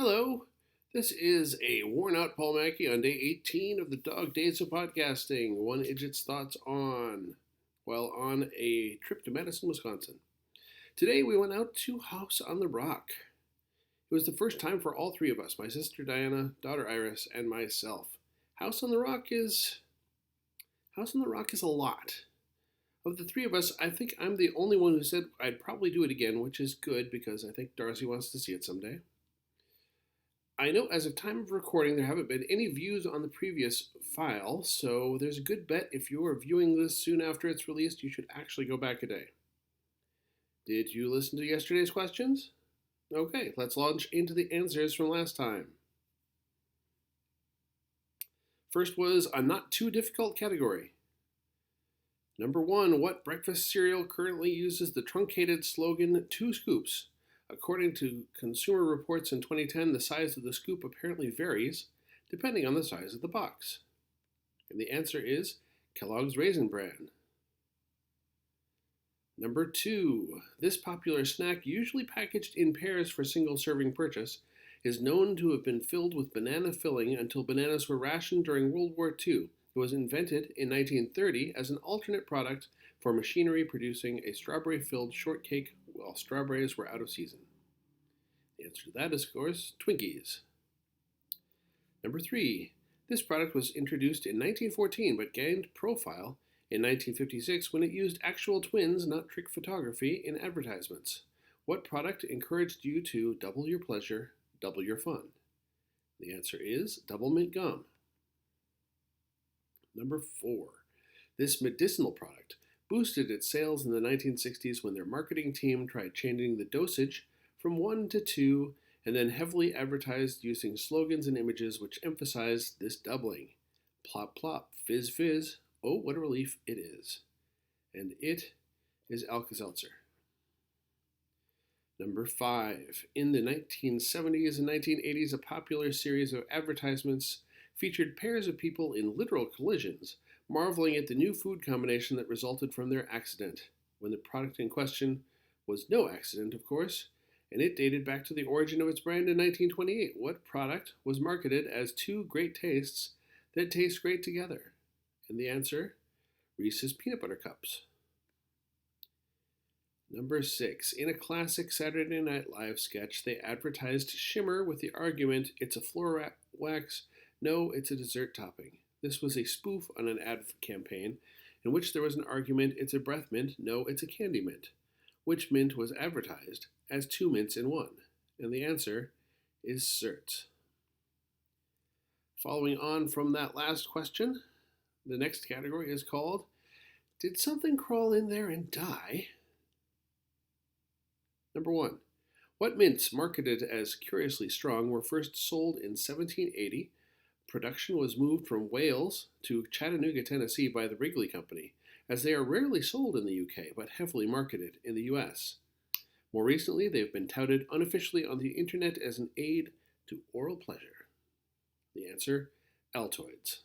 Hello. This is a worn out Paul Mackey on day 18 of the Dog Days of Podcasting. One Idjit's thoughts while on a trip to Madison, Wisconsin. Today we went out to House on the Rock. It was the first time for all three of us, my sister Diana, daughter Iris, and myself. House on the Rock is a lot. Of the three of us, I think I'm the only one who said I'd probably do it again, which is good because I think Darcy wants to see it someday. I know as of time of recording there haven't been any views on the previous file, so there's a good bet if you are viewing this soon after it's released, you should actually go back a day. Did you listen to yesterday's questions? Okay, let's launch into the answers from last time. First was a not too difficult category. Number 1, what breakfast cereal currently uses the truncated slogan 2 scoops? According to Consumer Reports in 2010, the size of the scoop apparently varies depending on the size of the box. And the answer is Kellogg's Raisin Bran. Number 2, this popular snack, usually packaged in pairs for single-serving purchase, is known to have been filled with banana filling until bananas were rationed during World War II. It was invented in 1930 as an alternate product for machinery producing a strawberry-filled shortcake while strawberries were out of season. The answer to that is, of course, Twinkies. Number 3, this product was introduced in 1914 but gained profile in 1956 when it used actual twins, not trick photography, in advertisements. What product encouraged you to double your pleasure, double your fun? The answer is Double Mint Gum. Number 4, this medicinal product boosted its sales in the 1960s when their marketing team tried changing the dosage from 1 to 2 and then heavily advertised using slogans and images which emphasized this doubling. Plop plop, fizz fizz, oh what a relief it is. And it is Alka-Seltzer. Number 5, in the 1970s and 1980s, a popular series of advertisements featured pairs of people in literal collisions, marveling at the new food combination that resulted from their accident, when the product in question was no accident, of course, and it dated back to the origin of its brand in 1928. What product was marketed as two great tastes that taste great together? And the answer, Reese's Peanut Butter Cups. Number 6, in a classic Saturday Night Live sketch, they advertised Shimmer with the argument, it's a floor wax, no, it's a dessert topping. This was a spoof on an ad campaign in which there was an argument, it's a breath mint, no, it's a candy mint. Which mint was advertised as 2 mints in 1? And the answer is Certs. Following on from that last question, the next category is called, did something crawl in there and die? Number 1, what mints marketed as curiously strong were first sold in 1780? Production was moved from Wales to Chattanooga, Tennessee by the Wrigley Company, as they are rarely sold in the UK but heavily marketed in the US. More recently, they've been touted unofficially on the internet as an aid to oral pleasure. The answer, Altoids.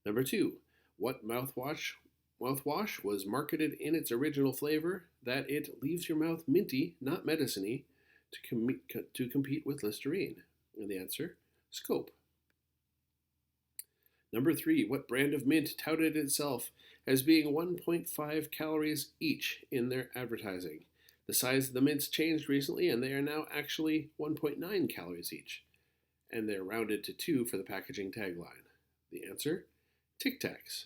Number 2, what mouthwash was marketed in its original flavor that it leaves your mouth minty, not medicine-y, to compete with Listerine? And the answer, Scope. Number 3, what brand of mint touted itself as being 1.5 calories each in their advertising? The size of the mints changed recently, and they are now actually 1.9 calories each, and they're rounded to 2 for the packaging tagline. The answer, Tic Tacs.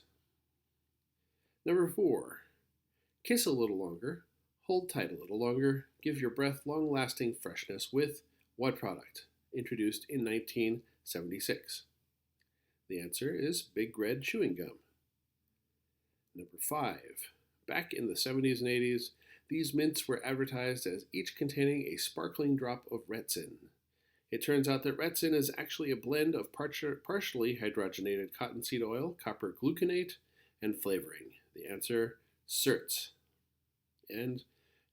Number 4, kiss a little longer, hold tight a little longer, give your breath long-lasting freshness with what product? Introduced in 1976. The answer is Big Red Chewing Gum. Number 5, back in the 70s and 80s, these mints were advertised as each containing a sparkling drop of Retsin. It turns out that Retsin is actually a blend of partially hydrogenated cottonseed oil, copper gluconate, and flavoring. The answer, Certs. And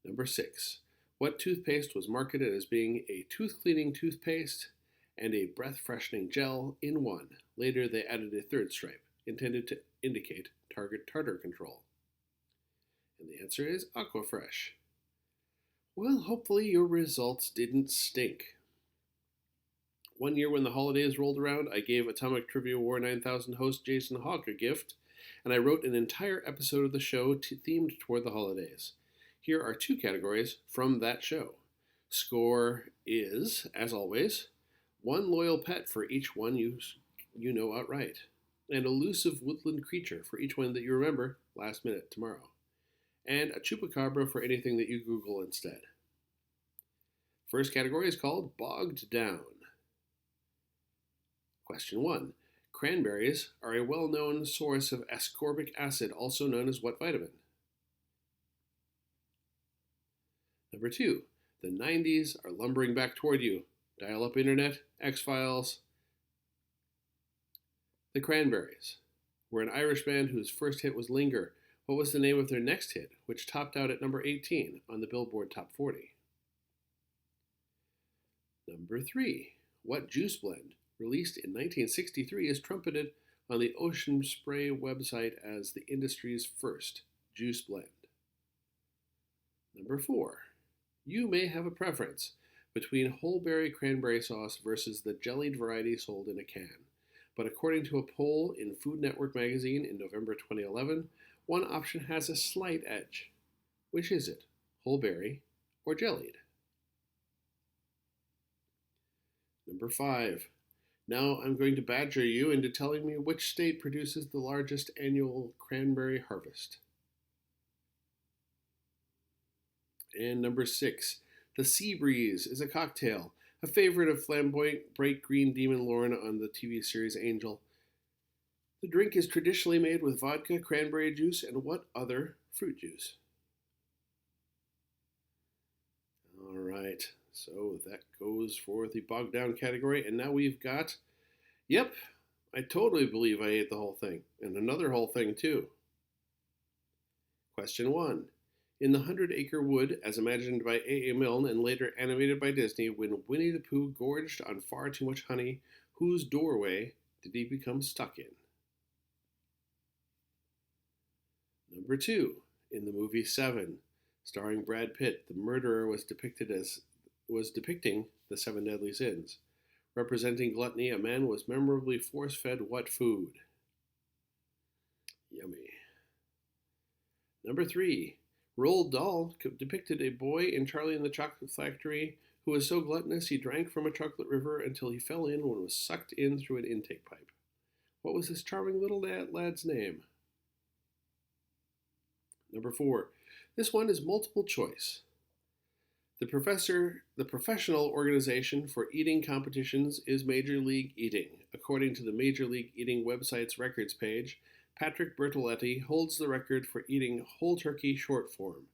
number 6, what toothpaste was marketed as being a tooth-cleaning toothpaste and a breath-freshening gel in one? Later, they added a third stripe, intended to indicate target tartar control. And the answer is Aquafresh. Well, hopefully your results didn't stink. One year when the holidays rolled around, I gave Atomic Trivia War 9000 host Jason Hawk a gift, and I wrote an entire episode of the show themed toward the holidays. Here are 2 categories from that show. Score is, as always, 1 loyal pet for each one you know outright, an elusive woodland creature for each one that you remember last minute tomorrow, and a chupacabra for anything that you Google instead. First category is called Bogged Down. Question 1. Cranberries are a well-known source of ascorbic acid, also known as what vitamin? Number 2. The 90s are lumbering back toward you. Dial-up internet, X-Files. The Cranberries were an Irish band whose first hit was Linger. What was the name of their next hit, which topped out at number 18 on the Billboard Top 40? Number 3. What juice blend, released in 1963, is trumpeted on the Ocean Spray website as the industry's first juice blend? Number 4. You may have a preference between whole berry cranberry sauce versus the jellied variety sold in a can. But according to a poll in Food Network magazine in November 2011, one option has a slight edge. Which is it, whole berry or jellied? Number 5. Now I'm going to badger you into telling me which state produces the largest annual cranberry harvest. And number 6. The Sea Breeze is a cocktail, a favorite of flamboyant, bright green demon Lorne on the TV series Angel. The drink is traditionally made with vodka, cranberry juice, and what other fruit juice? All right, so that goes for the bogged down category, and now we've got, yep, I totally believe I ate the whole thing, and another whole thing too. Question 1. In The 100-Acre Wood, as imagined by A.A. Milne and later animated by Disney, when Winnie the Pooh gorged on far too much honey, whose doorway did he become stuck in? Number 2. In the movie Seven, starring Brad Pitt, the murderer was depicting the 7 deadly sins. Representing gluttony, a man was memorably force-fed what food? Yummy. Number 3. Roald Dahl depicted a boy in Charlie and the Chocolate Factory who was so gluttonous he drank from a chocolate river until he fell in and was sucked in through an intake pipe. What was this charming little lad's name? Number 4. This one is multiple choice. The professional organization for eating competitions is Major League Eating. According to the Major League Eating website's records page, Patrick Bertoletti holds the record for eating whole turkey short form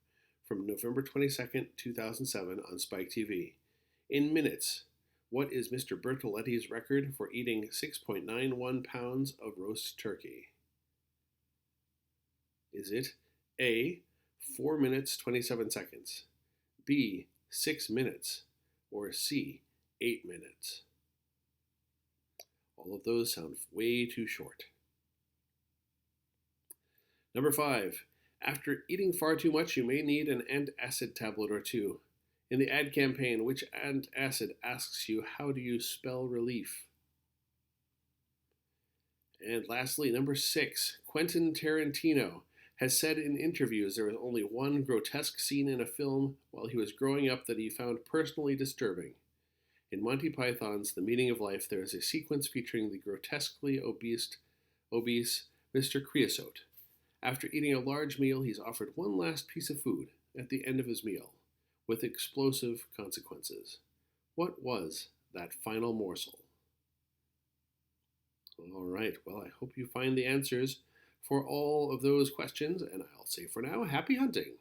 from November 22, 2007 on Spike TV. In minutes, what is Mr. Bertoletti's record for eating 6.91 pounds of roast turkey? Is it A, 4 minutes 27 seconds, B, 6 minutes, or C, 8 minutes? All of those sound way too short. Number 5. After eating far too much, you may need an antacid tablet or 2. In the ad campaign, which antacid asks you, how do you spell relief? And lastly, number 6. Quentin Tarantino has said in interviews there was only one grotesque scene in a film while he was growing up that he found personally disturbing. In Monty Python's The Meaning of Life, there is a sequence featuring the grotesquely obese Mr. Creosote. After eating a large meal, he's offered one last piece of food at the end of his meal, with explosive consequences. What was that final morsel? All right, well, I hope you find the answers for all of those questions, and I'll say for now, happy hunting.